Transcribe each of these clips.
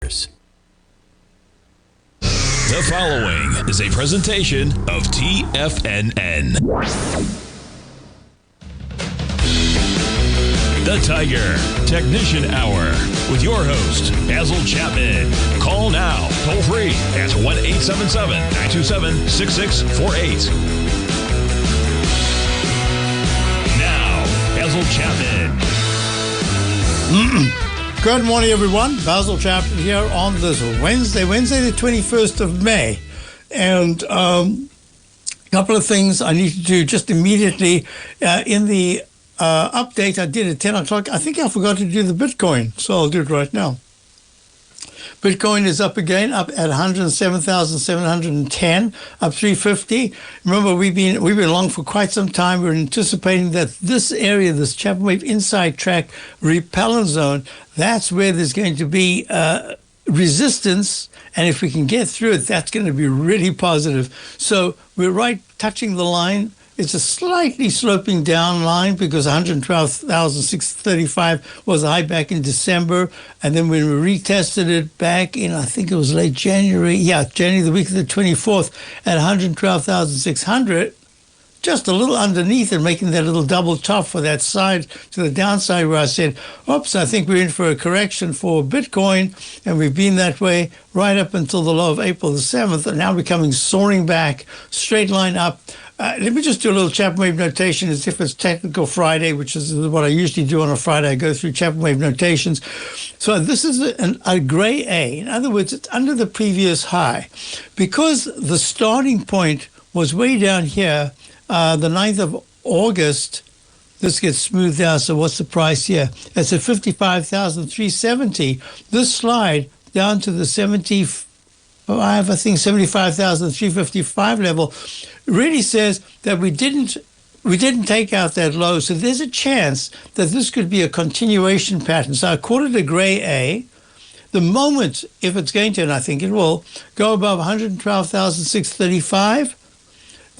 The following is a presentation of TFNN. The Tiger Technician Hour with your host, Basil Chapman. Call now, toll free at 1-877-927-6648. Now, Basil Chapman. Good morning, everyone. Basil Chapman here on this Wednesday the 21st of May. And a couple of things I need to do just immediately. In the update I did at 10 o'clock, I think I forgot to do the Bitcoin, so I'll do it right now. Bitcoin is up again, up at 107,710, up 350. Remember, we've been along for quite some time. We're anticipating that this area, this Chapman Wave inside track repellent zone, that's where there's going to be resistance. And if we can get through it, that's going to be really positive. So we're right touching the line. It's a slightly sloping down line because 112,635 was the high back in December. And then when we retested it back in, I think it was late January. Yeah, January, the week of the 24th at 112,600, just a little underneath and making that little double top for that side to the downside where I said, oops, I think we're in for a correction for Bitcoin. And we've been that way right up until the low of April the 7th. And now we're coming soaring back, straight line up. Let me just do a little Chapman Wave notation as if it's Technical Friday, which is what I usually do on a Friday. I go through Chapman Wave notations. So this is a gray A. In other words, it's under the previous high. Because the starting point was way down here, the 9th of August, this gets smoothed out. So what's the price here? It's at 55,370. This slide down to the 75,355 level really says that we didn't take out that low. So there's a chance that this could be a continuation pattern. So I call it a gray A. The moment, if it's going to, and I think it will, go above 112,635,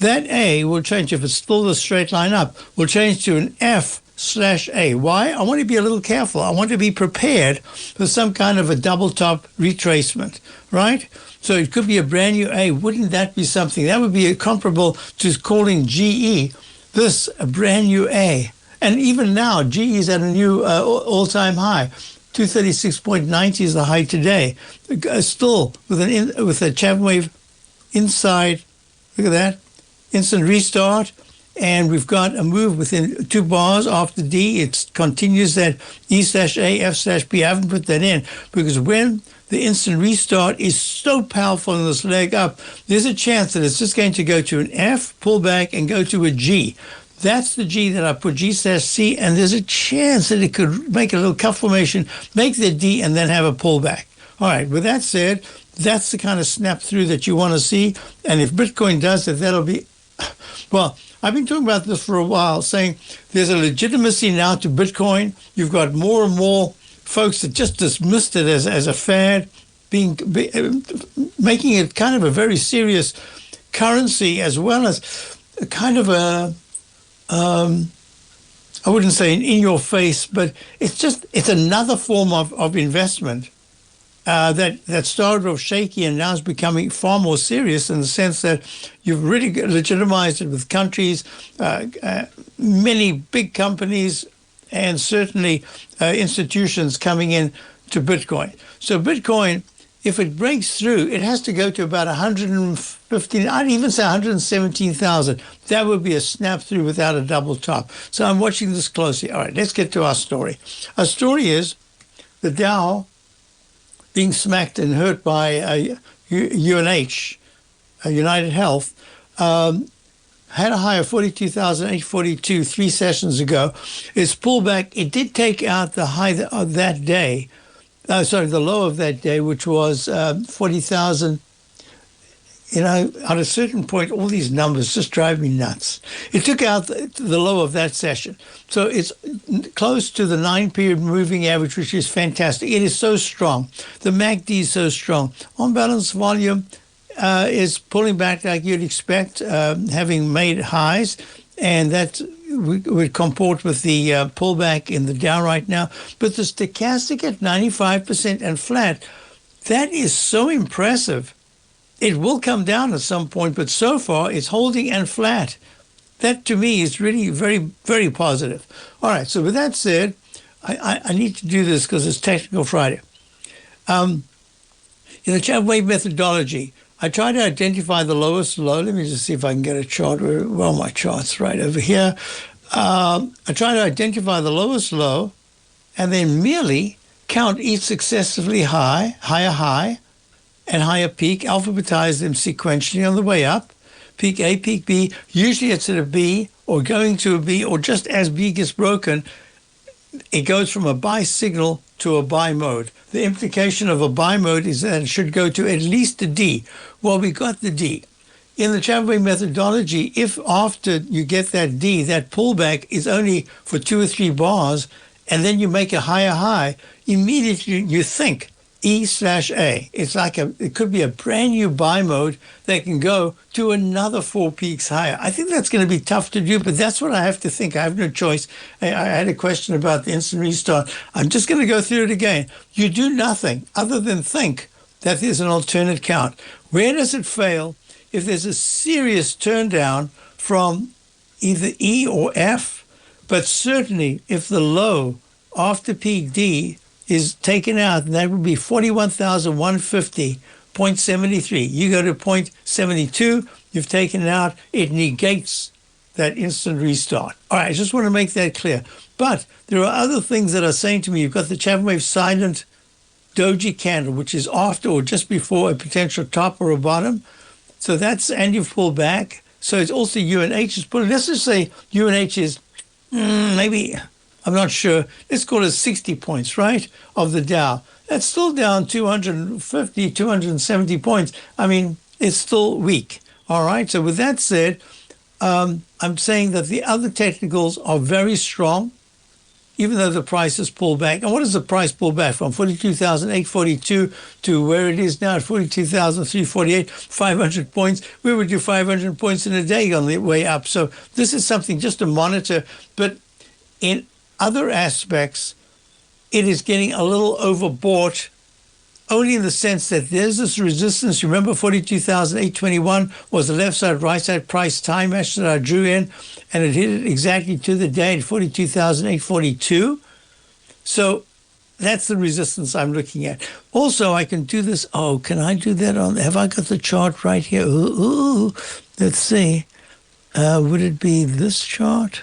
that A will change. If it's still the straight line up, will change to an F/A. Why? I want to be a little careful. I want to be prepared for some kind of a double top retracement, right? So it could be a brand new A. Wouldn't that be something? That would be comparable to calling GE this a brand new A. And even now, GE is at a new all-time high. 236.90 is the high today. Still with a Chapman Wave inside. Look at that. Instant restart. And we've got a move within 2 bars after D. It continues that E/A, F/B. I haven't put that in because when the instant restart is so powerful in this leg up, there's a chance that it's just going to go to an F, pull back, and go to a G. That's the G that I put G/C, and there's a chance that it could make a little cuff formation, make the D, and then have a pullback. All right, with that said, that's the kind of snap through that you want to see. And if Bitcoin does it, that'll be, well, I've been talking about this for a while, saying there's a legitimacy now to Bitcoin. You've got more and more folks that just dismissed it as a fad, making it kind of a very serious currency, as well as a kind of a, I wouldn't say an in-your-face, but it's another form of investment that started off shaky and now is becoming far more serious in the sense that you've really legitimized it with countries, many big companies, and certainly institutions coming in to Bitcoin. So Bitcoin, if it breaks through, it has to go to about 115, I'd even say 117,000. That would be a snap through without a double top. So I'm watching this closely. All right, let's get to our story. Our story is the Dow being smacked and hurt by UNH, United Health, had a high of 42,842 3 sessions ago. It's pulled back. It did take out the high of that day, the low of that day, which was 40,000. You know, at a certain point, all these numbers just drive me nuts. It took out the low of that session. So it's close to the 9-period moving average, which is fantastic. It is so strong. The MACD is so strong. On balance volume is pulling back like you'd expect, having made highs. And that would comport with the pullback in the Dow right now. But the stochastic at 95% and flat, That is so impressive. It will come down at some point, but so far it's holding and flat. That to me is really very, very positive. All right, so with that said, I need to do this because it's Technical Friday. In the Chapman methodology, I try to identify the lowest low. Let me just see if I can get a chart. Well, my chart's right over here. I try to identify the lowest low and then merely count each successively higher high, and higher peak, alphabetize them sequentially on the way up. Peak A, peak B. Usually it's at a B or going to a B, or just as B gets broken, it goes from a buy signal to a buy mode. The implication of a buy mode is that it should go to at least a D. Well, we got the D. In the Chapman methodology, if after you get that D, that pullback is only for 2 or 3 bars, and then you make a higher high, immediately you think E/A. It's like it could be a brand new buy mode that can go to another 4 peaks higher. I think that's going to be tough to do, but that's what I have to think. I have no choice. I had a question about the instant restart. I'm just going to go through it again. You do nothing other than think that there's an alternate count. Where does it fail? If there's a serious turn down from either E or F, but certainly if the low after peak D is taken out, and that would be 41,150.73. You go to 0.72, you've taken it out, it negates that instant restart. All right, I just want to make that clear. But there are other things that are saying to me, you've got the Chapman Wave silent doji candle, which is after or just before a potential top or a bottom. So that's, and you've pulled back. So it's also UNH is pulling. Let's just say UNH is maybe, I'm not sure. Let's call it 60 points, right, of the Dow. That's still down 250, 270 points. I mean, it's still weak. All right. So with that said, I'm saying that the other technicals are very strong, even though the price has pulled back. And what does the price pull back from? 42,842 to where it is now at 42,348, 500 points. We would do 500 points in a day on the way up. So this is something just to monitor. But in other aspects, it is getting a little overbought, only in the sense that there's this resistance. Remember, 42,821 was the left side, right side price time match that I drew in, and it hit it exactly to the day at 42,842. So that's the resistance I'm looking at. Also, I can do this. Oh, can I do that on? Have I got the chart right here? Ooh, let's see. Would it be this chart?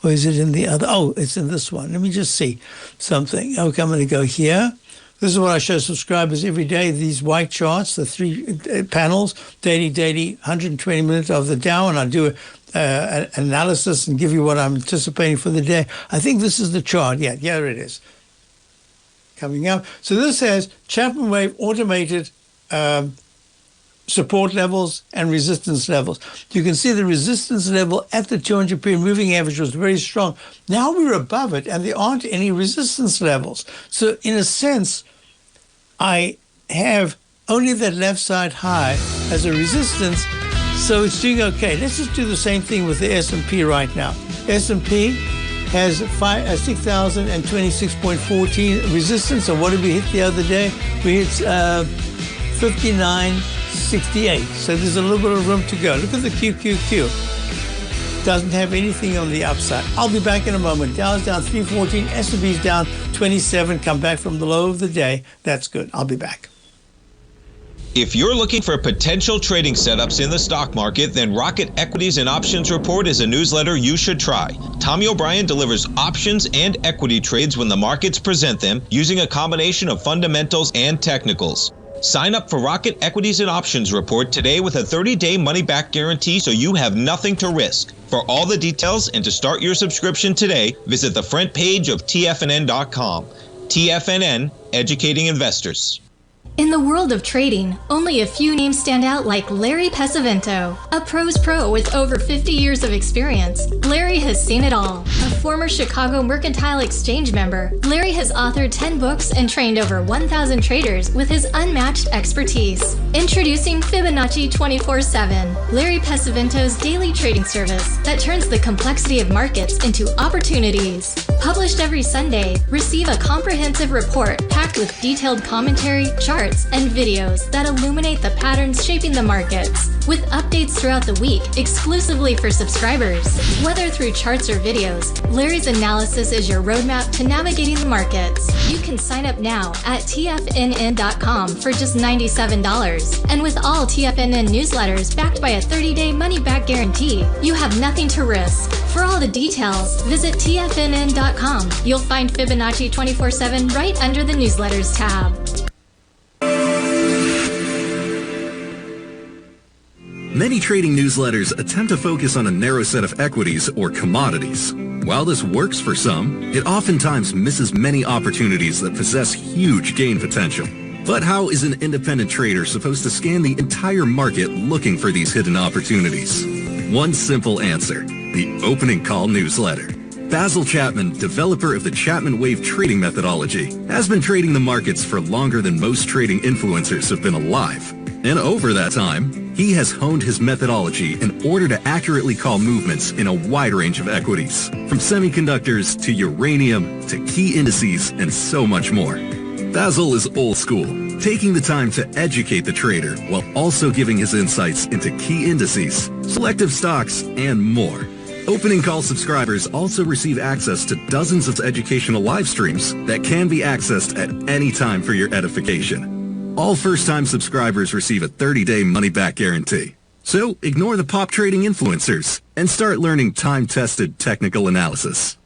Or is it in the other? Oh, it's in this one. Let me just see something. Okay, I'm going to go here. This is what I show subscribers every day, these white charts, the 3 panels, daily, 120 minutes of the Dow, and I do an analysis and give you what I'm anticipating for the day. I think this is the chart. Yeah, here it is. Coming up. So this has Chapman Wave automated support levels and resistance levels. You can see the resistance level at the 200 period moving average was very strong. Now we're above it and there aren't any resistance levels. So in a sense, I have only that left side high as a resistance, so it's doing okay. Let's just do the same thing with the S&P right now. S&P has 6,026.14 resistance. And what did we hit the other day? We hit 59.68. So there's a little bit of room to go. Look at the QQQ. Doesn't have anything on the upside. I'll be back in a moment. Dow's down 314. S&P's down 27. Come back from the low of the day. That's good. I'll be back. If you're looking for potential trading setups in the stock market, then Rocket Equities and Options Report is a newsletter you should try. Tommy O'Brien delivers options and equity trades when the markets present them, using a combination of fundamentals and technicals. Sign up for Rocket Equities and Options Report today with a 30-day money-back guarantee, so you have nothing to risk. For all the details and to start your subscription today, visit the front page of TFNN.com. TFNN, educating investors. In the world of trading, only a few names stand out like Larry Pesavento, a pro's pro with over 50 years of experience. Larry has seen it all. A former Chicago Mercantile Exchange member, Larry has authored 10 books and trained over 1,000 traders with his unmatched expertise. Introducing Fibonacci 24/7, Larry Pesavento's daily trading service that turns the complexity of markets into opportunities. Published every Sunday, receive a comprehensive report packed with detailed commentary, charts, and videos that illuminate the patterns shaping the markets, with updates throughout the week exclusively for subscribers. Whether through charts or videos, Larry's analysis is your roadmap to navigating the markets. You can sign up now at TFNN.com for just $97. And with all TFNN newsletters backed by a 30-day money-back guarantee, you have nothing to risk. For all the details, visit TFNN.com. You'll find Fibonacci 24/7 right under the newsletters tab. Many trading newsletters attempt to focus on a narrow set of equities or commodities. While this works for some, it oftentimes misses many opportunities that possess huge gain potential. But how is an independent trader supposed to scan the entire market looking for these hidden opportunities? One simple answer: the opening call newsletter. Basil Chapman, developer of the Chapman Wave trading methodology, has been trading the markets for longer than most trading influencers have been alive. And over that time, he has honed his methodology in order to accurately call movements in a wide range of equities, from semiconductors to uranium to key indices and so much more. Basil is old school, taking the time to educate the trader while also giving his insights into key indices, selective stocks, and more. Opening call subscribers also receive access to dozens of educational live streams that can be accessed at any time for your edification. All first-time subscribers receive a 30-day money-back guarantee. So ignore the pop trading influencers and start learning time-tested technical analysis.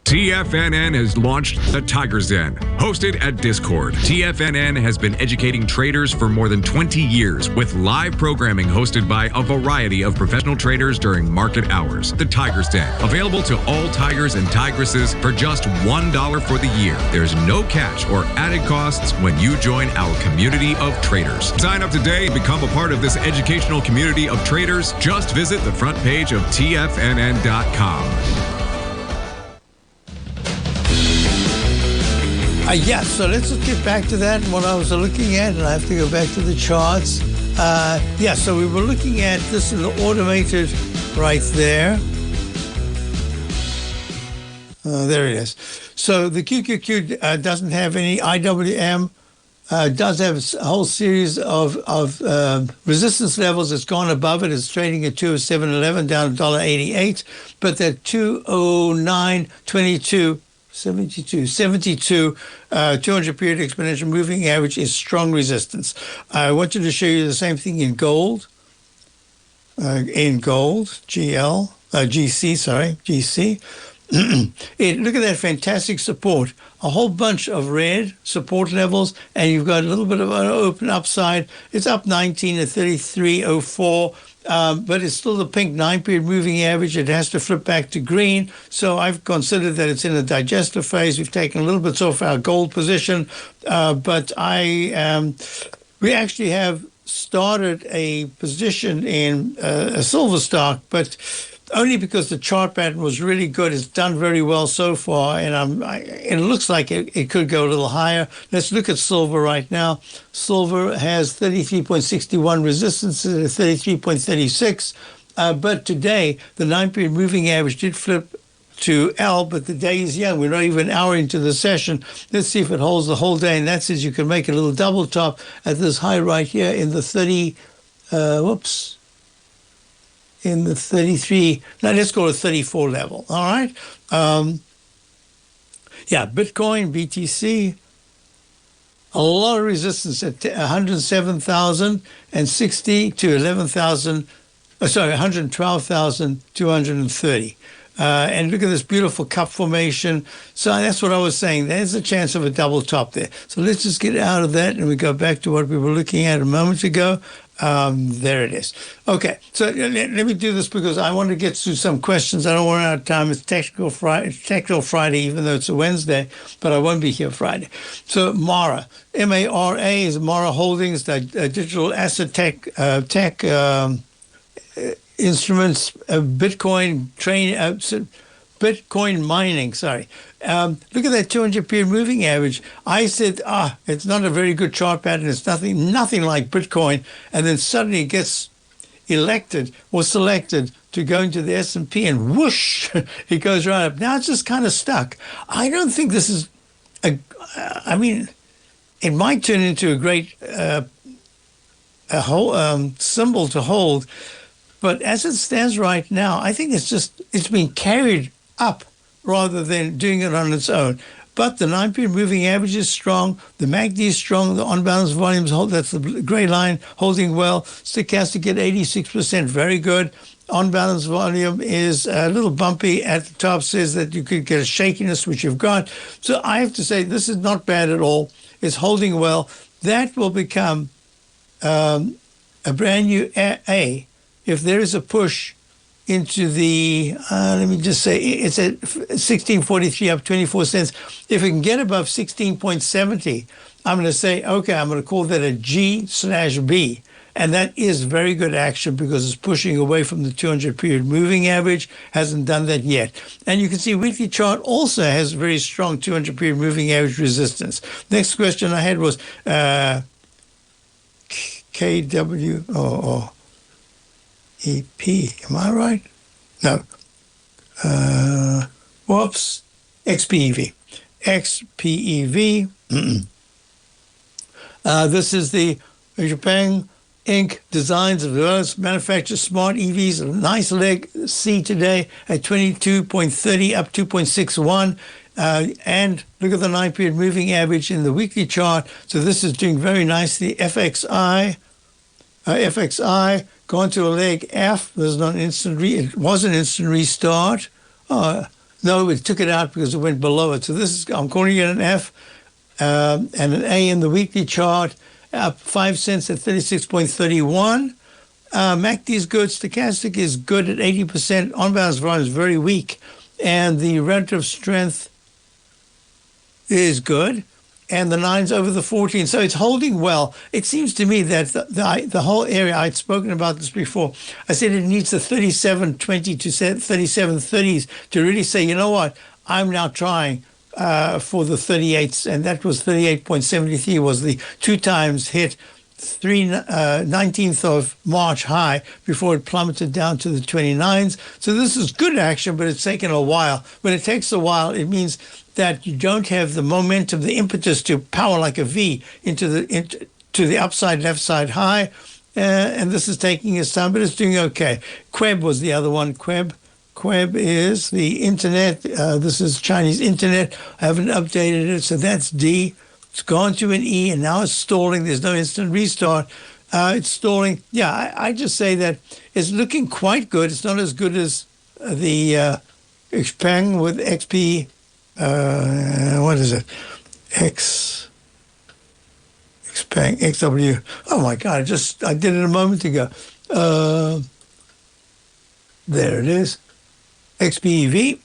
TFNN has launched the Tiger's Den, hosted at Discord. TFNN has been educating traders for more than 20 years with live programming hosted by a variety of professional traders during market hours. The Tiger's Den, available to all tigers and tigresses for just $1 for the year. There's no catch or added costs when you join our community of traders. Sign up today and become a part of this educational community of traders. Just visit the front page of TFNN.com. So let's just get back to that and what I was looking at, and I have to go back to the charts. So we were looking at this in the automated right there. There it is. So the QQQ doesn't have any IWM, does have a whole series of resistance levels. It's gone above it. It's trading at 207.11 down to $1.88, but that 209.22 72, 200-period exponential moving average is strong resistance. I wanted to show you the same thing in gold. GC. Look at that fantastic support. A whole bunch of red support levels, and you've got a little bit of an open upside. It's up 19 at 33.04. But it's still the pink 9-period moving average. It has to flip back to green. So I've considered that it's in a digestive phase. We've taken a little bit off our gold position, but we actually have started a position in a silver stock, but only because the chart pattern was really good. It's done very well so far, and it looks like it could go a little higher. Let's look at silver right now. Silver has 33.61 resistance at 33.36, but today the 9-period moving average did flip to L, but the day is young. We're not even an hour into the session. Let's see if it holds the whole day, and that says you can make a little double top at this high right here in the 33, now let's go to 34 level, all right? Bitcoin, BTC, a lot of resistance at 107,060 to 112,230. And look at this beautiful cup formation. So that's what I was saying. There's a chance of a double top there. So let's just get out of that and we go back to what we were looking at a moment ago. There it is. Okay, so let me do this because I want to get to some questions. I don't want to run out of time. It's Technical Friday, even though it's a Wednesday, but I won't be here Friday. So MARA, M-A-R-A is MARA Holdings, the digital asset tech instruments, Bitcoin Bitcoin mining, sorry. Look at that 200-period moving average. I said, it's not a very good chart pattern. It's nothing like Bitcoin. And then suddenly it gets elected or selected to go into the S&P, and whoosh, it goes right up. Now it's just kind of stuck. I don't think this is it might turn into a great symbol to hold, but as it stands right now, I think it's been carried up rather than doing it on its own. But the 9-period moving average is strong. The MACD is strong. The on-balance volumes hold. That's the gray line holding well. Stochastic at 86%, very good. On-balance volume is a little bumpy at the top, says that you could get a shakiness, which you've got. So I have to say this is not bad at all. It's holding well. That will become a brand new A if there is a push into the, let me just say, it's at 1643 up 24 cents. If it can get above 16.70, I'm going to say, okay, I'm going to call that a G/B. And that is very good action because it's pushing away from the 200-period moving average. Hasn't done that yet. And you can see weekly chart also has very strong 200-period moving average resistance. Next question I had was KW or EP. Am I right? No. Whoops. XPEV. XPEV. This is the Japan Inc. designs of developers manufactures smart EVs. A nice leg C today at 22.30 up 2.61. And look at the 9-period moving average in the weekly chart. So this is doing very nicely. FXI gone to a leg F. There's not an instant it was an instant restart. No, it took it out because it went below it. So this is, I'm calling it an F and an A in the weekly chart. Up 5 cents at 36.31. MACD is good. Stochastic is good at 80%. On-balance volume is very weak. And the relative strength is good. And the 9's over the 14. So it's holding well. It seems to me that the whole area, I'd spoken about this before. I said it needs the 37.20 to 37.30s to really say, you know what, I'm now trying for the 38s, and that was 38.73 was the 2 times hit 19th of March high before it plummeted down to the 29s. So this is good action, but it's taken a while. When it takes a while, it means that you don't have the momentum, the impetus to power like a V into the upside left side high, and this is taking its time, but it's doing okay. Queb was the other one. Queb is the internet. This is Chinese internet. I haven't updated it, so that's D. It's gone to an E, and now it's stalling. There's no instant restart. It's stalling. Yeah, I just say that it's looking quite good. It's not as good as the Xpeng with XP. What is it? Xpeng, XW. Oh, my God. I did it a moment ago. There it is. XPEV,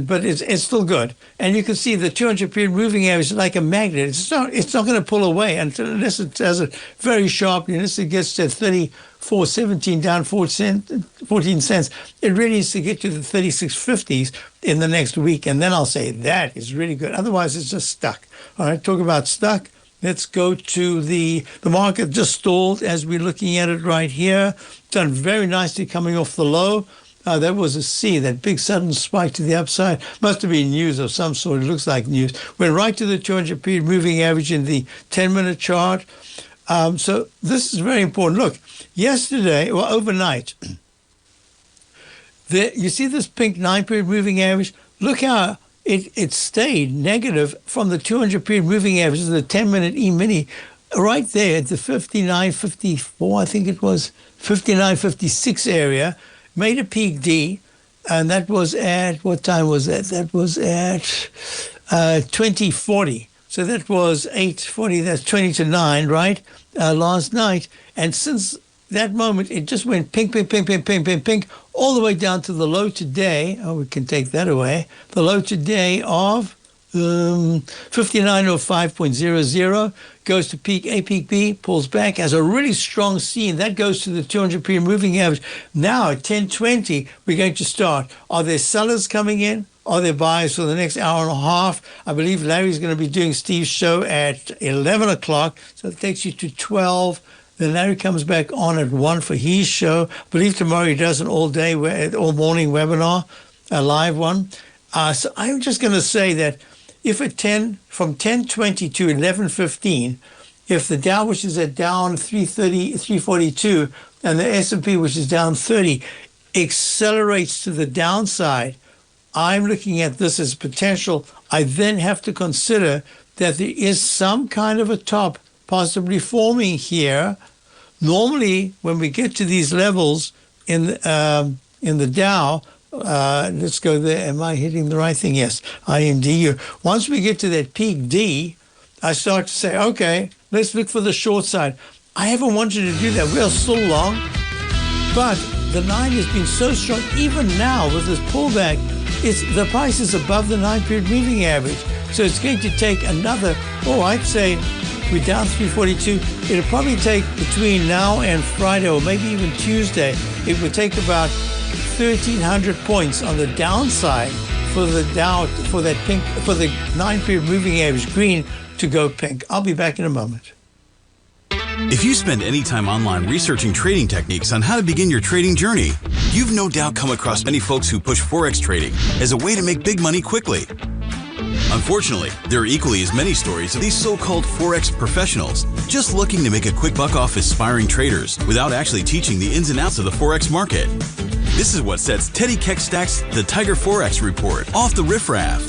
but it's still good, and you can see the 200-period moving average is like a magnet. It's not going to pull away unless it does it very sharply. Unless it gets to 34.17 down 14 cents, it really needs to get to the 36.50s in the next week, and then I'll say that is really good. Otherwise, it's just stuck. All right, talk about stuck. Let's go to the market just stalled as we're looking at it right here. Done very nicely coming off the low. That was a C, that big sudden spike to the upside. Must have been news of some sort. It looks like news. Went right to the 200-period moving average in the 10-minute chart. So this is very important. Look, yesterday, or overnight, you see this pink 9-period moving average? Look how it stayed negative from the 200-period moving average, the 10-minute E-mini, right there at the 59.54, I think it was, 59.56 area. Made a peak D, and that was at, what time was that? That was at 20:40. So that was 8:40, that's 20 to 9, right? Last night. And since that moment, it just went pink, pink, pink, pink, pink, pink, pink, all the way down to the low today. Oh, we can take that away. The low today of 5905.00, goes to peak A, peak B, pulls back, has a really strong C, and that goes to the 200 period moving average. Now at 10:20, we're going to start. Are there sellers coming in? Are there buyers for the next hour and a half? I believe Larry's going to be doing Steve's show at 11 o'clock, so it takes you to 12. Then Larry comes back on at 1 for his show. I believe tomorrow he does an all morning webinar, a live one. So I'm just going to say that if from 10:20 to 11:15, if the Dow, which is at down 342, and the S&P, which is down 30, accelerates to the downside, I'm looking at this as potential. I then have to consider that there is some kind of a top possibly forming here. Normally, when we get to these levels in the Dow, let's go there. Am I hitting the right thing? Yes, IMDU. Once we get to that peak D, I start to say, okay, let's look for the short side. I haven't wanted to do that. We are still long, but the 9 has been so strong. Even now, with this pullback, the price is above the 9-period moving average. So it's going to take another, I'd say we're down 342. It'll probably take between now and Friday, or maybe even Tuesday, it would take about 1,300 points on the downside for the Dow, for the 9-period moving average green to go pink. I'll be back in a moment. If you spend any time online researching trading techniques on how to begin your trading journey, you've no doubt come across many folks who push Forex trading as a way to make big money quickly. Unfortunately, there are equally as many stories of these so-called Forex professionals just looking to make a quick buck off aspiring traders without actually teaching the ins and outs of the Forex market. This is what sets Teddy Keckstack's The Tiger Forex Report off the riffraff.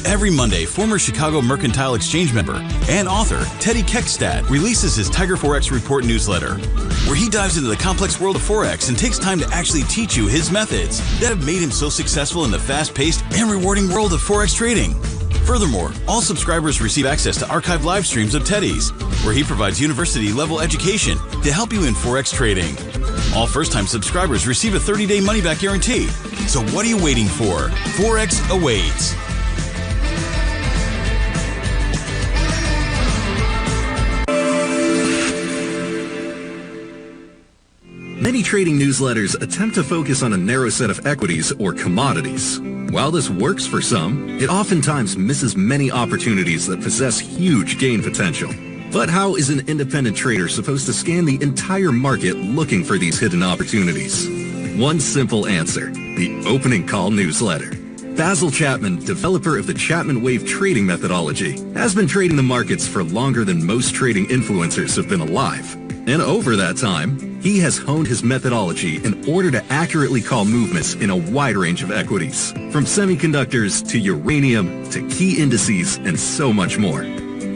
Every Monday, former Chicago Mercantile Exchange member and author Teddy Keckstack releases his Tiger Forex Report newsletter, where he dives into the complex world of Forex and takes time to actually teach you his methods that have made him so successful in the fast-paced and rewarding world of Forex trading. Furthermore, all subscribers receive access to archived live streams of Teddy's, where he provides university-level education to help you in Forex trading. All first-time subscribers receive a 30-day money-back guarantee. So what are you waiting for? Forex awaits. Many trading newsletters attempt to focus on a narrow set of equities or commodities. While this works for some, it oftentimes misses many opportunities that possess huge gain potential. But how is an independent trader supposed to scan the entire market looking for these hidden opportunities? One simple answer: the opening call newsletter. Basil Chapman, developer of the Chapman Wave trading methodology, has been trading the markets for longer than most trading influencers have been alive. And over that time, he has honed his methodology in order to accurately call movements in a wide range of equities, from semiconductors to uranium to key indices and so much more.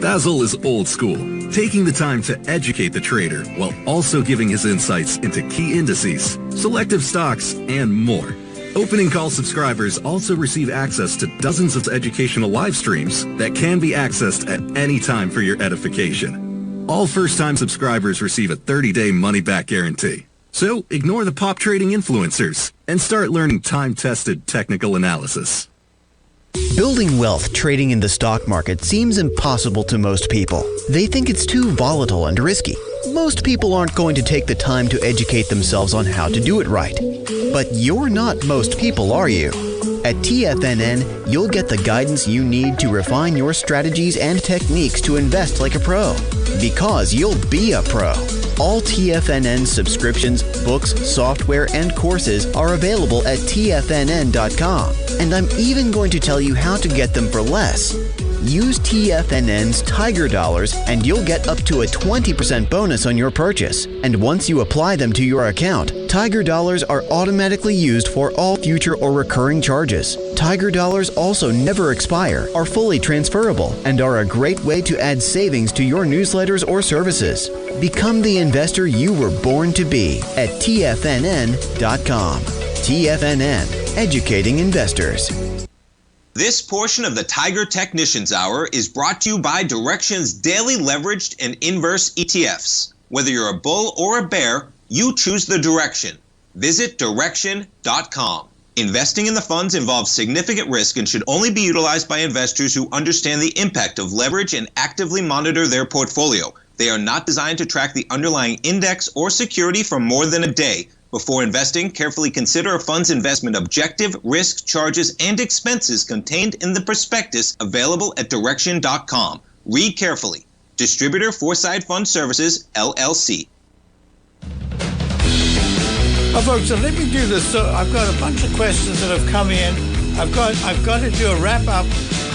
Basil is old school, taking the time to educate the trader while also giving his insights into key indices, selective stocks, and more. Opening call subscribers also receive access to dozens of educational live streams that can be accessed at any time for your edification. All first-time subscribers receive a 30-day money-back guarantee. So ignore the pop trading influencers and start learning time-tested technical analysis. Building wealth trading in the stock market seems impossible to most people. They think it's too volatile and risky. Most people aren't going to take the time to educate themselves on how to do it right. But you're not most people, are you? At TFNN, you'll get the guidance you need to refine your strategies and techniques to invest like a pro. Because you'll be a pro. All TFNN subscriptions, books, software, and courses are available at TFNN.com. And I'm even going to tell you how to get them for less. Use TFNN's Tiger Dollars and you'll get up to a 20% bonus on your purchase. And once you apply them to your account, Tiger Dollars are automatically used for all future or recurring charges. Tiger Dollars also never expire, are fully transferable, and are a great way to add savings to your newsletters or services. Become the investor you were born to be at TFNN.com. TFNN, educating investors. This portion of the Tiger Technicians Hour is brought to you by Direxion's daily leveraged and inverse ETFs. Whether you're a bull or a bear, you choose the direction. Visit Direxion.com. Investing in the funds involves significant risk and should only be utilized by investors who understand the impact of leverage and actively monitor their portfolio. They are not designed to track the underlying index or security for more than a day. Before investing, carefully consider a fund's investment objective, risk, charges, and expenses contained in the prospectus available at Direxion.com. Read carefully. Distributor Foreside Fund Services, LLC. Oh, folks, so let me do this. So I've got a bunch of questions that have come in. I've got to do a wrap-up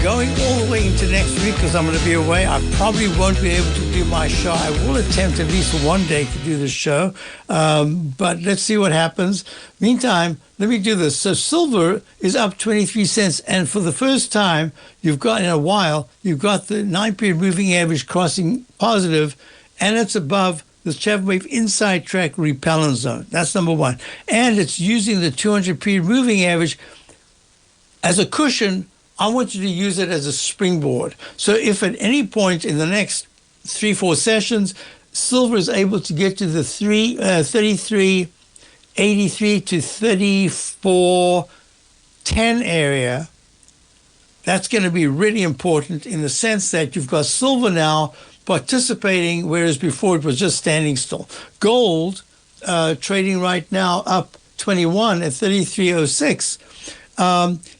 going all the way into next week because I'm going to be away. I probably won't be able to do my show. I will attempt at least one day to do the show, but let's see what happens. Meantime, let me do this. So silver is up 23 cents, and for the first time you've got in a while, you've got the 9-period moving average crossing positive, and it's above the Chapman Wave Inside Track Repellent Zone. That's number one. And it's using the 200-period moving average as a cushion. I want you to use it as a springboard. So if at any point in the next 3-4 sessions, silver is able to get to the 33.83 to 34.10 area, that's going to be really important in the sense that you've got silver now participating, whereas before it was just standing still. Gold trading right now up 21 at 33.06.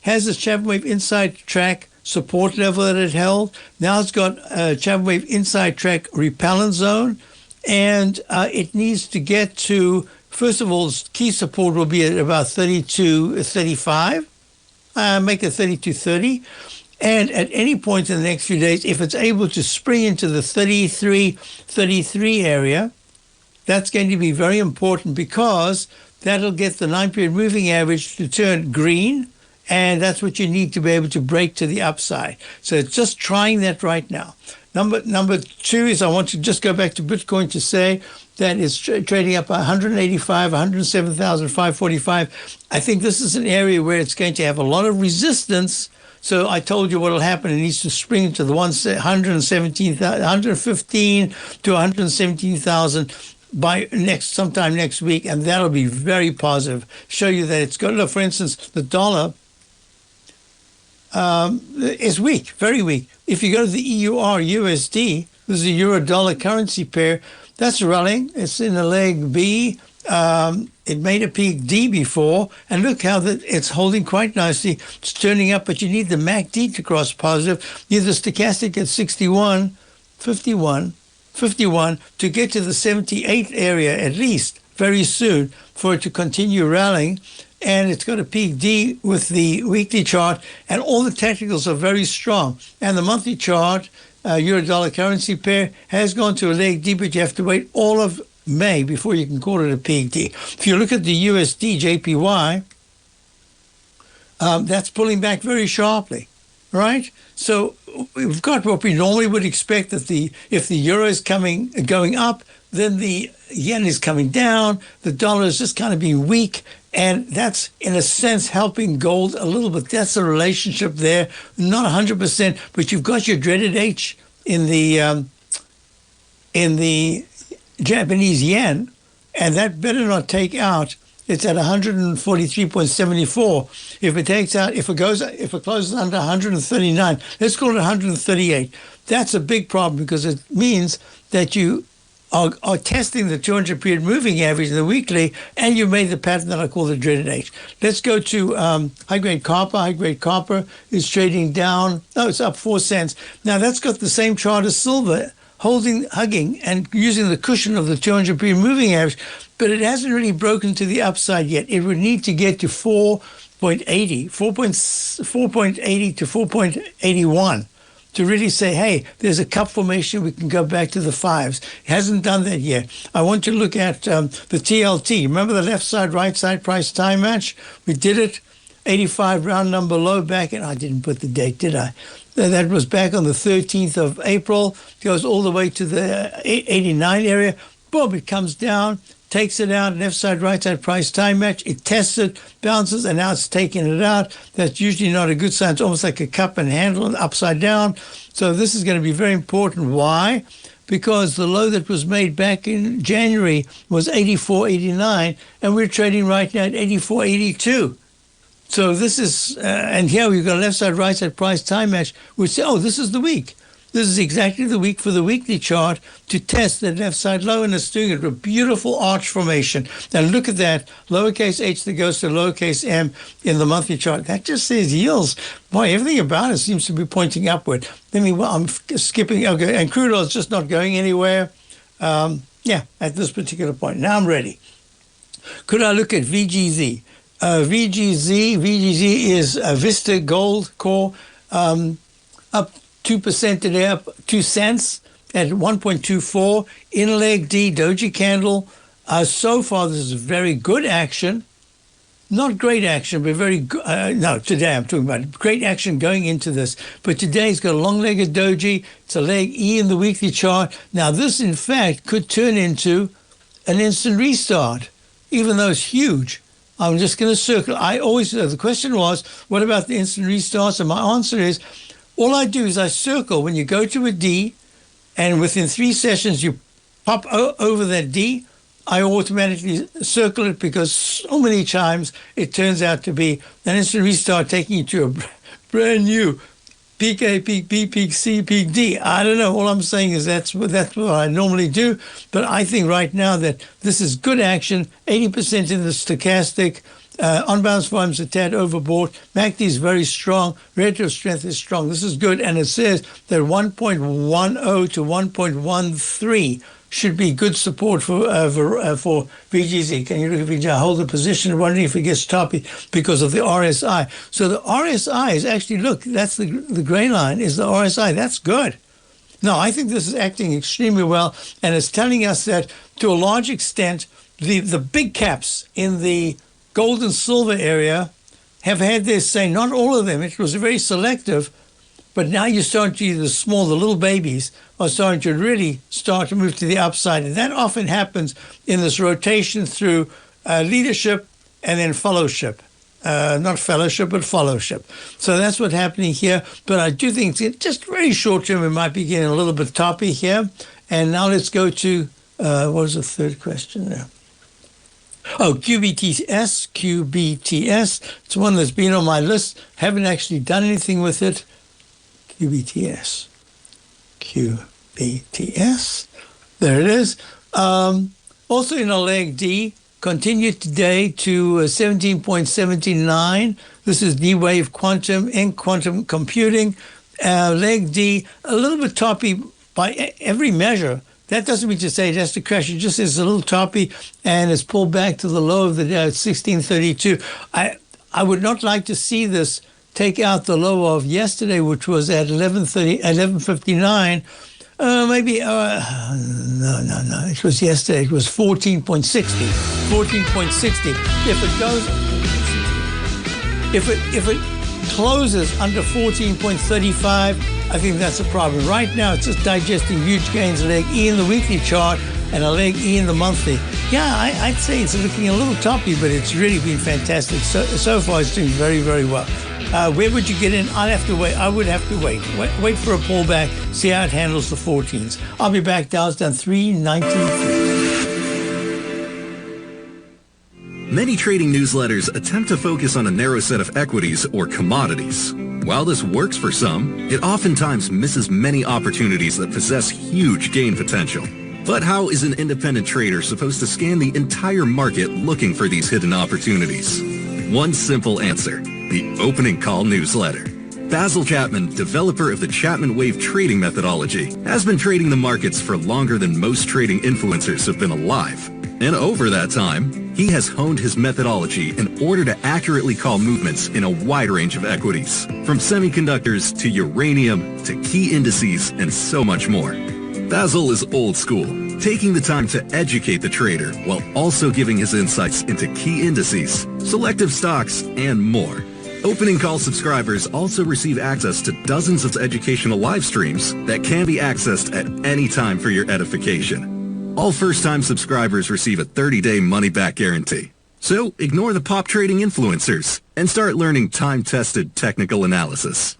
Has the Chapman Wave Inside Track support level that it held. Now it's got Chapman Wave Inside Track Repellent Zone, and it needs to get to, first of all, key support will be at about 32.35. Make it 32.30. And at any point in the next few days, if it's able to spring into the 33 area, that's going to be very important because that'll get the 9-period moving average to turn green, and that's what you need to be able to break to the upside. So it's just trying that right now. Number two is I want to just go back to Bitcoin to say that it's trading up 185, 107,545. I think this is an area where it's going to have a lot of resistance. So I told you what will happen. It needs to spring to the 115 to 117,000 by sometime next week, and that'll be very positive. Show you that it's got, for instance, the dollar is weak, very weak. If you go to the EUR USD, this is a euro-dollar currency pair, that's rallying. It's in a leg B. It made a peak D before, and look how it's holding quite nicely. It's turning up, but you need the MACD to cross positive. You need the stochastic at 61, 51 to get to the 78 area at least very soon for it to continue rallying. And it's got a peak D with the weekly chart, and all the technicals are very strong. And the monthly chart, euro-dollar currency pair, has gone to a leg D, but you have to wait all of May before you can call it a peak D. If you look at the USD JPY, that's pulling back very sharply, right? So we've got what we normally would expect, that if the euro is going up, then the yen is coming down, the dollar is just kind of being weak, and that's in a sense helping gold a little bit. That's the relationship there, not 100%, but you've got your dreaded H in the Japanese yen, and that better not take out. It's at 143.74. If it closes under 139, let's call it 138. That's a big problem because it means that you are testing the 200-period moving average in the weekly, and you made the pattern that I call the dreaded H. Let's go to high-grade copper. High-grade copper is trading down. Oh, it's up 4 cents. Now, that's got the same chart as silver, hugging and using the cushion of the 200-period moving average, but it hasn't really broken to the upside yet. It would need to get to 4.80 to 4.81 to really say, hey, there's a cup formation, we can go back to the fives. It hasn't done that yet. I want you to look at the TLT. Remember the left side, right side price time match? We did it, 85 round number low back, and I didn't put the date, did I? That was back on the 13th of April. It goes all the way to the 89 area. Boom, it comes down, takes it out, left side, right side price time match. It tests it, bounces, and now it's taking it out. That's usually not a good sign. It's almost like a cup and handle upside down. So this is going to be very important. Why? Because the low that was made back in January was 84.89, and we're trading right now at 84.82. So this is, and here we've got left side, right side, price, time match. We say, oh, this is the week. This is exactly the week for the weekly chart to test the left side low, and it's doing it with a beautiful arch formation. Now look at that, lowercase h that goes to lowercase m in the monthly chart. That just says yields. Boy, everything about it seems to be pointing upward. I'm skipping, okay, and crude oil is just not going anywhere. At this particular point. Now I'm ready. Could I look at VGZ? VGZ is a Vista Gold Core, up 2% today, up 2 cents at 1.24. In leg D, doji candle. So far, this is very good action. Not great action, but very good. No, today I'm talking about great action going into this. But today it's got a long-legged doji. It's a leg E in the weekly chart. Now, this, in fact, could turn into an instant restart, even though it's huge. I'm just going to circle. The question was, what about the instant restarts? And my answer is, all I do is I circle when you go to a D, and within 3 sessions you pop over that D. I automatically circle it because so many times it turns out to be an instant restart taking you to a brand new peak A, peak B, peak C, peak D. I don't know. All I'm saying is that's what I normally do. But I think right now that this is good action, 80% in the stochastic. On-balance volumes a tad overbought. MACD is very strong. Retro strength is strong. This is good. And it says that 1.10 to 1.13 should be good support for VGZ. Can you look at VGZ? I hold the position, wondering if it gets toppy because of the RSI. So the RSI is actually, look, that's the gray line is the RSI. That's good. No, I think this is acting extremely well, and it's telling us that to a large extent, the big caps in the gold and silver area have had their say. Not all of them. It was very selective. But now you're starting to see the little babies are starting to really start to move to the upside. And that often happens in this rotation through leadership and then fellowship. Not fellowship, but fellowship. So that's what's happening here. But I do think just very short term, we might be getting a little bit toppy here. And now let's go to, what was the third question there? Oh, QBTS. It's one that's been on my list. Haven't actually done anything with it. QBTS. There it is. Also in a leg D, continued today to 17.79. This is D-Wave Quantum and Quantum Computing. Leg D, a little bit toppy by every measure. That doesn't mean to say it has to crash. It just is a little toppy, and it's pulled back to the low of the day at 1632. I would not like to see this take out the low of yesterday, which was at 11:59. Maybe, no. It was yesterday. It was 14.60. 14.60. If it closes under 14.35, I think that's a problem. Right now, it's just digesting huge gains. A leg E in the weekly chart and a leg E in the monthly. Yeah, I'd say it's looking a little toppy, but it's really been fantastic. So far, it's doing very, very well. Where would you get in? I'd have to wait. I would have to wait. Wait for a pullback, see how it handles the 14s. I'll be back. Dow's done 393. Many trading newsletters attempt to focus on a narrow set of equities or commodities. While this works for some, it oftentimes misses many opportunities that possess huge gain potential. But how is an independent trader supposed to scan the entire market looking for these hidden opportunities? One simple answer: the Opening Call newsletter. Basil Chapman, developer of the Chapman Wave trading methodology, has been trading the markets for longer than most trading influencers have been alive. And over that time, he has honed his methodology in order to accurately call movements in a wide range of equities, from semiconductors to uranium to key indices and so much more. Basil is old school, taking the time to educate the trader while also giving his insights into key indices, selective stocks, and more. Opening Call subscribers also receive access to dozens of educational live streams that can be accessed at any time for your edification. All first-time subscribers receive a 30-day money-back guarantee. So ignore the pop trading influencers and start learning time-tested technical analysis.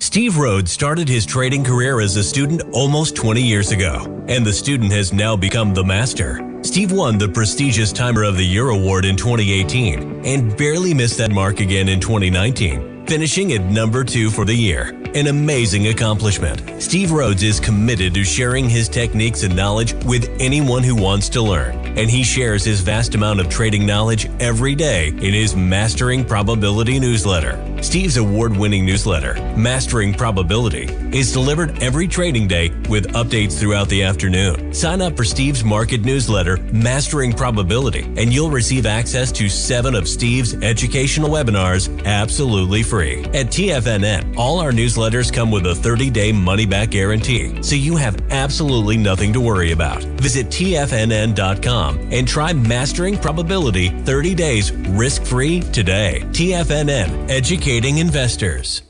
Steve Rhodes started his trading career as a student almost 20 years ago, and the student has now become the master. Steve won the prestigious Timer of the Year award in 2018 and barely missed that mark again in 2019, finishing at number 2 for the year. An amazing accomplishment. Steve Rhodes is committed to sharing his techniques and knowledge with anyone who wants to learn, and he shares his vast amount of trading knowledge every day in his Mastering Probability newsletter. Steve's award-winning newsletter, Mastering Probability, is delivered every trading day with updates throughout the afternoon. Sign up for Steve's market newsletter, Mastering Probability, and you'll receive access to 7 of Steve's educational webinars absolutely free. At TFNN, all our newsletters come with a 30-day money-back guarantee, so you have absolutely nothing to worry about. Visit TFNN.com and try Mastering Probability 30 days risk-free today. TFNN, educating investors.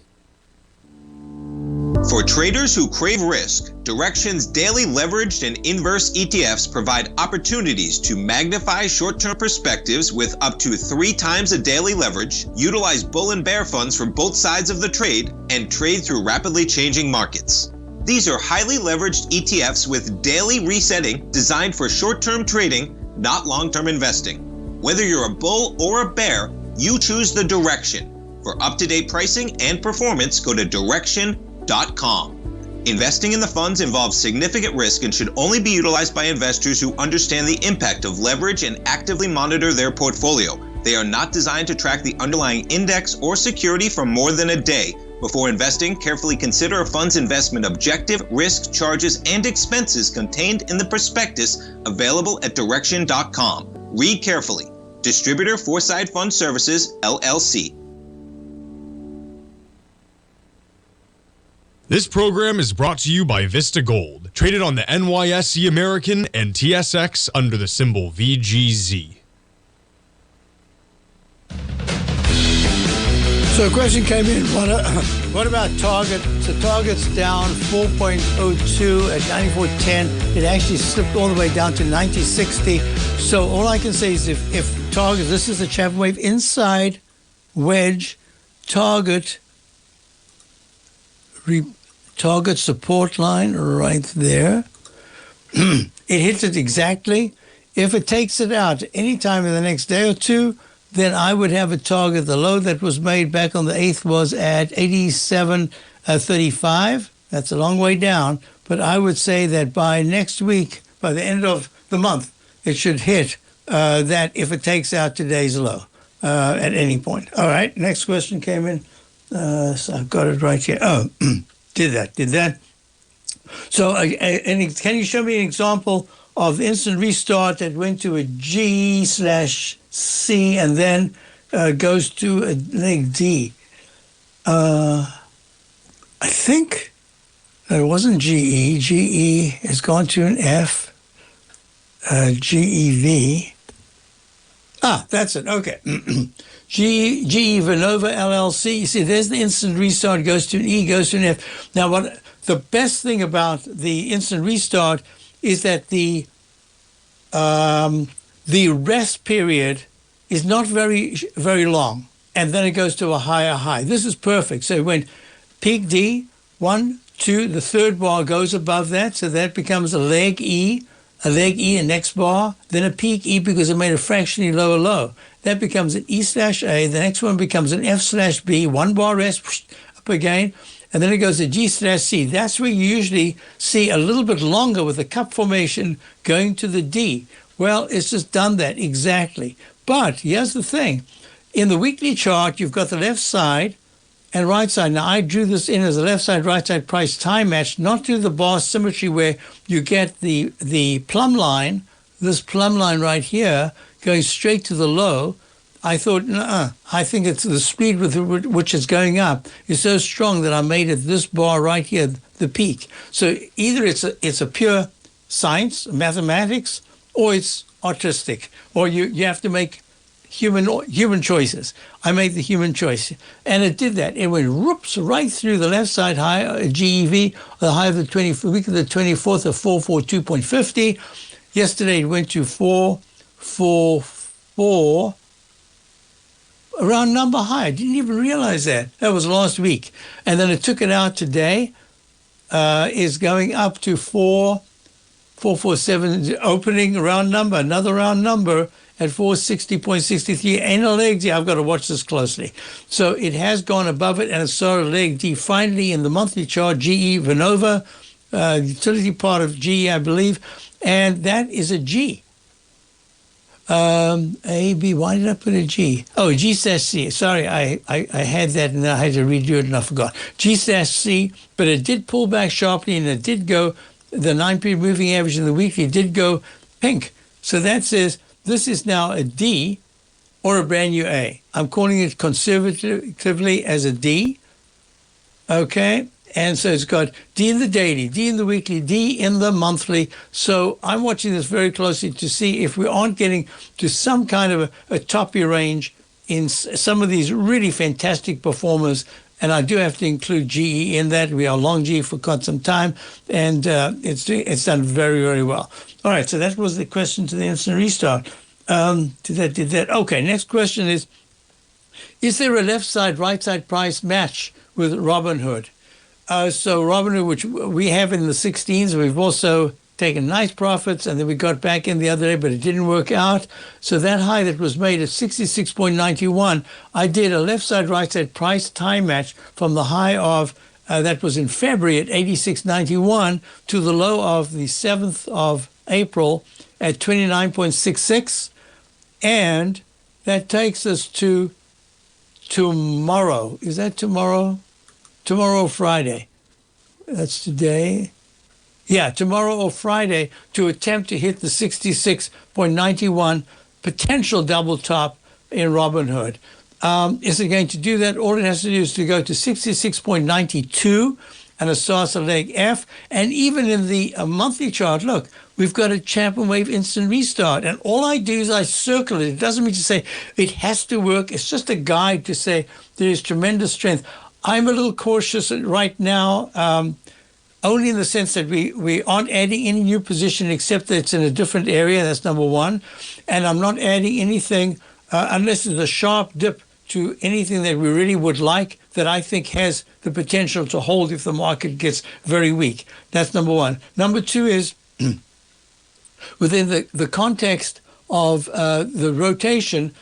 For traders who crave risk, Direxion's daily leveraged and inverse ETFs provide opportunities to magnify short-term perspectives with up to 3 times a daily leverage, utilize bull and bear funds from both sides of the trade, and trade through rapidly changing markets. These are highly leveraged ETFs with daily resetting designed for short-term trading, not long-term investing. Whether you're a bull or a bear, you choose the Direxion. For up-to-date pricing and performance, go to Direxion.com. Investing in the funds involves significant risk and should only be utilized by investors who understand the impact of leverage and actively monitor their portfolio. They are not designed to track the underlying index or security for more than a day. Before investing, carefully consider a fund's investment objective, risk, charges, and expenses contained in the prospectus available at Direxion.com. Read carefully. Distributor Foreside Fund Services, LLC. This program is brought to you by Vista Gold, traded on the NYSE American and TSX under the symbol VGZ. So a question came in, what about Target? So Target's down 4.02 at 94.10. It actually slipped all the way down to 90.60. So all I can say is if Target, this is the Chapman wave inside wedge, Target support line right there. It hits it exactly. If it takes it out any time in the next day or two, then I would have a target. The low that was made back on the 8th was at 87.35. That's a long way down, but I would say that by next week, by the end of the month, it should hit that if it takes out today's low at any point. All right, next question came in. So I've got it right here. Oh, did that. So can you show me an example of instant restart that went to a G/C and then goes to a leg D? I think it wasn't GE. GE has gone to an F. GEV. That's it. Okay. GE Vernova LLC. You see, there's the instant restart, goes to an E, goes to an F. Now, the best thing about the instant restart is that the rest period is not very, very long, and then it goes to a higher high. This is perfect. So it went peak D, 1, 2, the third bar goes above that, so that becomes a leg E, a next bar, then a peak E because it made a fractionally lower low. That becomes an E/A, the next one becomes an F/B, 1 bar rest, up again, and then it goes to G/C. That's where you usually see a little bit longer with the cup formation going to the D. Well, it's just done that exactly. But here's the thing. In the weekly chart, you've got the left side and right side. Now, I drew this in as a left side, right side price time match, not to the bar symmetry where you get the plumb line, this plumb line right here, going straight to the low. I thought, I think it's the speed with which it's going up is so strong that I made it this bar right here, the peak. So either it's a pure science, mathematics, or it's artistic, or you have to make human choices. I made the human choice, and it did that. It went whoops right through the left side high, GEV, the high of the week of the 24th of 442.50. Yesterday it went to 444. Around number high. I didn't even realize that. That was last week. And then it took it out today. Is going up to 4 447 opening round number, another round number at 460.63. And a leg D, I've got to watch this closely. So it has gone above it, and it's saw a leg D finally in the monthly chart, GE Vernova, utility part of GE, I believe, and that is a G. A, B, why did I put a G? Oh, G/C. Sorry, I had that and I had to redo it and I forgot. G/C, but it did pull back sharply and it did go, the 9-period moving average in the weekly did go pink. So that says this is now a D or a brand new A. I'm calling it conservatively as a D. Okay. And so it's got D in the daily, D in the weekly, D in the monthly. So I'm watching this very closely to see if we aren't getting to some kind of a toppy range in some of these really fantastic performers. And I do have to include GE in that. We are long GE for quite some time, and it's done very, very well. All right, so that was the question to the instant restart. Did that. Okay, next question is there a left side, right side price match with Robinhood? So Robinhood, which we have in the 16s, we've also taken nice profits, and then we got back in the other day, but it didn't work out. So that high that was made at 66.91, I did a left side, right side price time match from the high of, that was in February at 86.91 to the low of the 7th of April at 29.66. And that takes us to tomorrow. Is that tomorrow? Tomorrow, Friday. That's today. Yeah, tomorrow or Friday to attempt to hit the 66.91 potential double top in Robinhood. Is it going to do that? All it has to do is to go to 66.92 and a SARS leg F. And even in the monthly chart, look, we've got a Chapman wave instant restart. And all I do is I circle it. It doesn't mean to say it has to work. It's just a guide to say there is tremendous strength. I'm a little cautious right now, only in the sense that we aren't adding any new position except that it's in a different area. That's number one. And I'm not adding anything unless it's a sharp dip to anything that we really would like that I think has the potential to hold if the market gets very weak. That's number one. Number two is within the context of the rotation,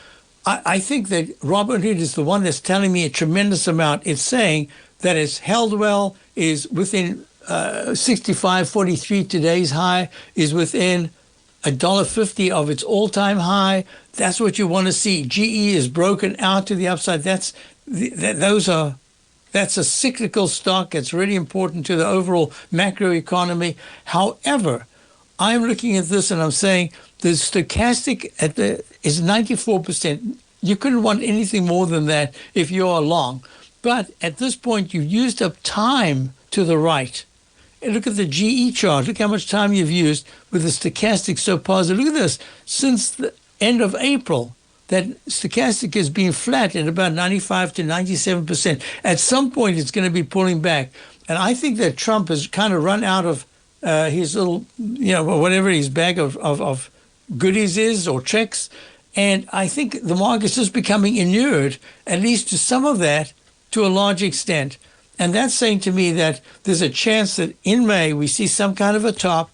I think that Robinhood is the one that's telling me a tremendous amount. It's saying that it's held well, is within 65.43 today's high, is within $1.50 of its all-time high. That's what you want to see. GE is broken out to the upside. That's a cyclical stock. It's really important to the overall macroeconomy. However, I'm looking at this and I'm saying the stochastic is 94%. You couldn't want anything more than that if you're long. But at this point, you've used up time to the right. And look at the GE chart. Look how much time you've used with the stochastic so positive. Look at this. Since the end of April, that stochastic has been flat at about 95 to 97%. At some point, it's going to be pulling back. And I think that Trump has kind of run out of his little, whatever his bag of goodies is or tricks. And I think the market's just becoming inured, at least to some of that, to a large extent. And that's saying to me that there's a chance that in May we see some kind of a top.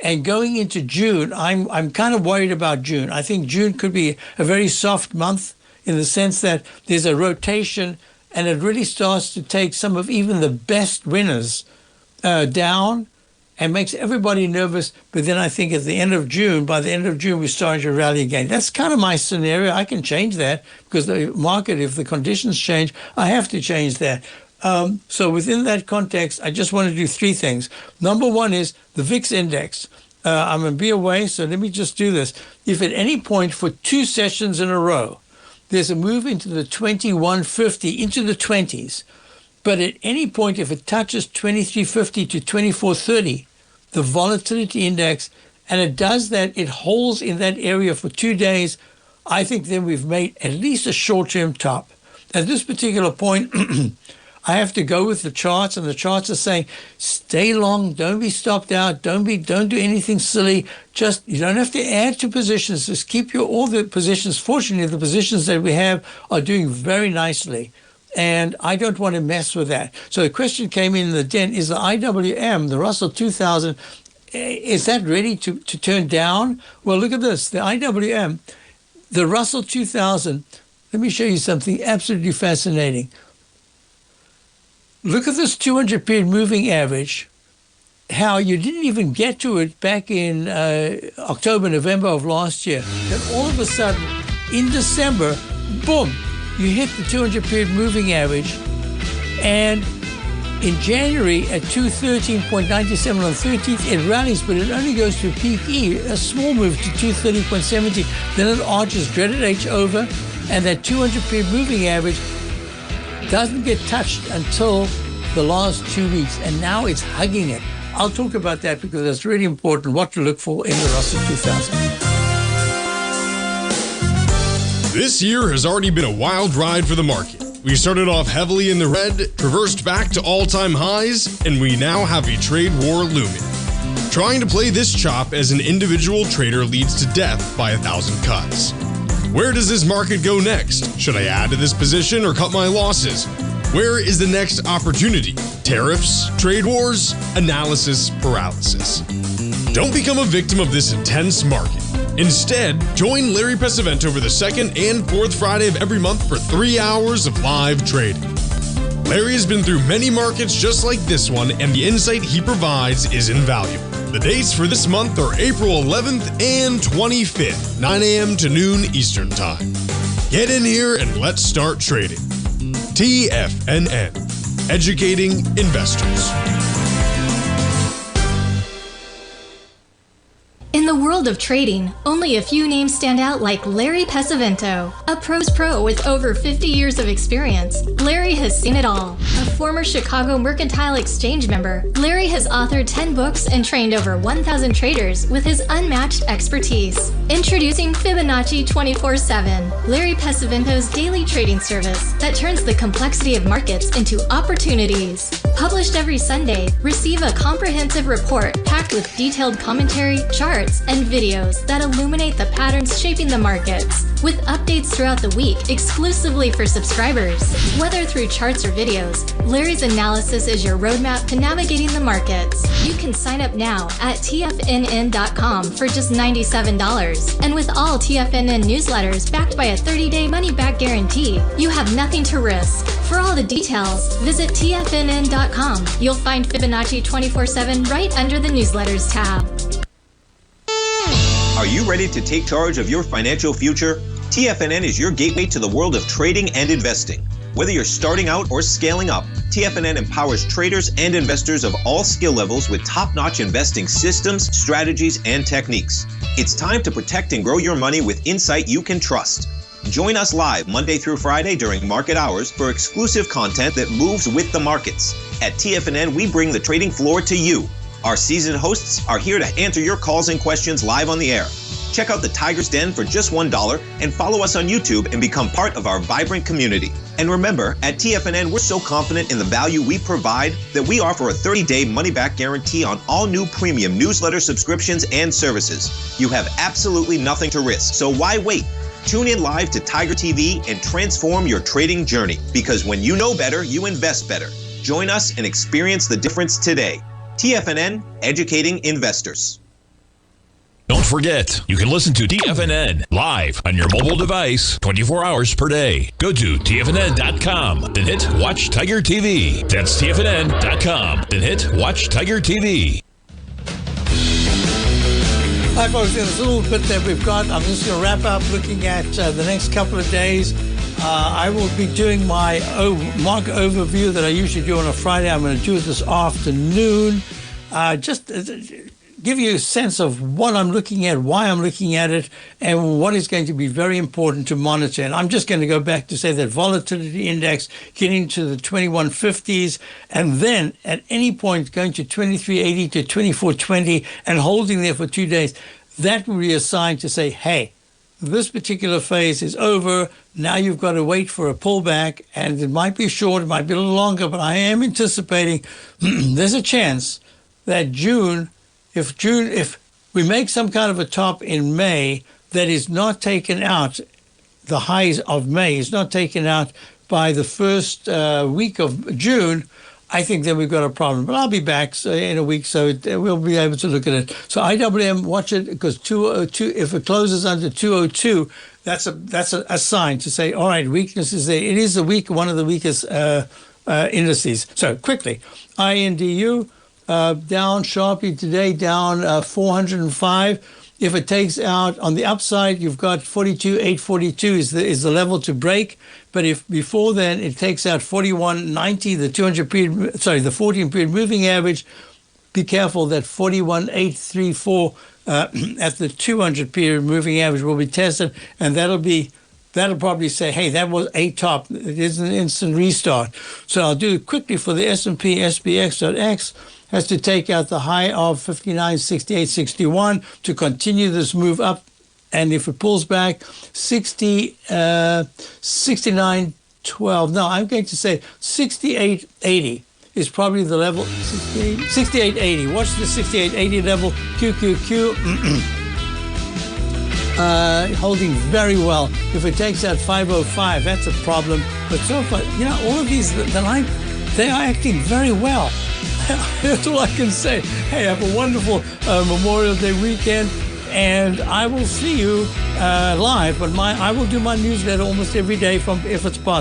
And going into June, I'm kind of worried about June. I think June could be a very soft month in the sense that there's a rotation and it really starts to take some of even the best winners down and makes everybody nervous. But then I think by the end of June, we're starting to rally again. That's kind of my scenario. I can change that because the market, if the conditions change, I have to change that. So within that context, I just want to do three things. Number one is the VIX index. I'm going to be away, so let me just do this. If at any point for 2 sessions in a row, there's a move into the 2150, into the 20s, but at any point if it touches 2350 to 2430, the volatility index, and it does that, it holds in that area for 2 days, I think then we've made at least a short-term top. At this particular point, I have to go with the charts, and the charts are saying, stay long, don't be stopped out, don't do anything silly. Just, you don't have to add to positions, just keep all the positions. Fortunately, the positions that we have are doing very nicely, and I don't want to mess with that. So the question came in the den, is the IWM, the Russell 2000, is that ready to turn down? Well, look at this. The IWM, the Russell 2000, let me show you something absolutely fascinating. Look at this 200-period moving average, how you didn't even get to it back in October, November of last year. Then all of a sudden, in December, boom, you hit the 200-period moving average. And in January at 213.97 on the 13th, it rallies, but it only goes to peak E, a small move to 230.70. Then it arches dreaded H over, and that 200-period moving average doesn't get touched until the last 2 weeks, and now it's hugging it. I'll talk about that because that's really important, what to look for in the Russell 2000. This year has already been a wild ride for the market. We started off heavily in the red, traversed back to all-time highs, and we now have a trade war looming. Trying to play this chop as an individual trader leads to death by 1,000 cuts. Where does this market go next? Should I add to this position or cut my losses? Where is the next opportunity? Tariffs, trade wars, analysis paralysis. Don't become a victim of this intense market. Instead, join Larry Pesavento over the second and fourth Friday of every month for 3 hours of live trading. Larry has been through many markets just like this one, and the insight he provides is invaluable. The dates for this month are April 11th and 25th, 9 a.m. to noon Eastern Time. Get in here and let's start trading. TFNN, educating investors. In the world of trading, only a few names stand out like Larry Pesavento, a pro's pro with over 50 years of experience. Larry has seen it all. A former Chicago Mercantile Exchange member, Larry has authored 10 books and trained over 1,000 traders with his unmatched expertise. Introducing Fibonacci 24/7, Larry Pesavento's daily trading service that turns the complexity of markets into opportunities. Published every Sunday, receive a comprehensive report packed with detailed commentary, charts, and videos that illuminate the patterns shaping the markets, with updates throughout the week exclusively for subscribers. Whether through charts or videos, Larry's analysis is your roadmap to navigating the markets. You can sign up now at TFNN.com for just $97. And with all TFNN newsletters backed by a 30-day money-back guarantee, you have nothing to risk. For all the details, visit TFNN.com. You'll find Fibonacci 24/7 right under the newsletters tab. Are you ready to take charge of your financial future? TFNN is your gateway to the world of trading and investing. Whether you're starting out or scaling up, TFNN empowers traders and investors of all skill levels with top-notch investing systems, strategies, and techniques. It's time to protect and grow your money with insight you can trust. Join us live Monday through Friday during market hours for exclusive content that moves with the markets. At TFNN, we bring the trading floor to you. Our seasoned hosts are here to answer your calls and questions live on the air. Check out the Tiger's Den for just $1 and follow us on YouTube and become part of our vibrant community. And remember, at TFNN, we're so confident in the value we provide that we offer a 30-day money-back guarantee on all new premium newsletter subscriptions and services. You have absolutely nothing to risk, so why wait? Tune in live to Tiger TV and transform your trading journey, because when you know better, you invest better. Join us and experience the difference today. TFNN, educating investors. Don't forget, you can listen to TFNN live on your mobile device 24 hours per day. Go to TFNN.com, then hit Watch Tiger TV. That's TFNN.com, then hit Watch Tiger TV. Hi folks, in this little bit that we've got, I'm just going to wrap up looking at the next couple of days. I will be doing my market overview that I usually do on a Friday. I'm going to do it this afternoon. Just give you a sense of what I'm looking at, why I'm looking at it, and what is going to be very important to monitor. And I'm just going to go back to say that volatility index getting to the 2150s, and then at any point going to 2380 to 2420 and holding there for 2 days. That will be a sign to say, hey, this particular phase is over. Now you've got to wait for a pullback, and it might be short, it might be a little longer, but I am anticipating there's a chance that if we make some kind of a top in May that is not taken out, the highs of May is not taken out by the first week of June, I think then we've got a problem. But I'll be back in a week, so we'll be able to look at it. So IWM, watch it, because 202. If it closes under 202, that's a sign to say, all right, weakness is there. It is one of the weakest indices. So quickly, INDU down sharply today, down 405. If it takes out on the upside, you've got 42,842 is the level to break. But if before then it takes out 4190, the 14-period moving average, be careful that 41,834 at the 200-period moving average will be tested, and that'll probably say, hey, that was a top. It is an instant restart. So I'll do it quickly for the S&P SPX.X. Has to take out the high of 59.6861 to continue this move up. And if it pulls back, 69.12. No, I'm going to say 68.80 is probably the level. 68.80. Watch the 68.80 level. QQQ. Holding very well. If it takes out 505, that's a problem. But so far, all of these, they are acting very well. That's all I can say. Hey, have a wonderful Memorial Day weekend, and I will see you live. But I will do my newsletter almost every day if it's possible.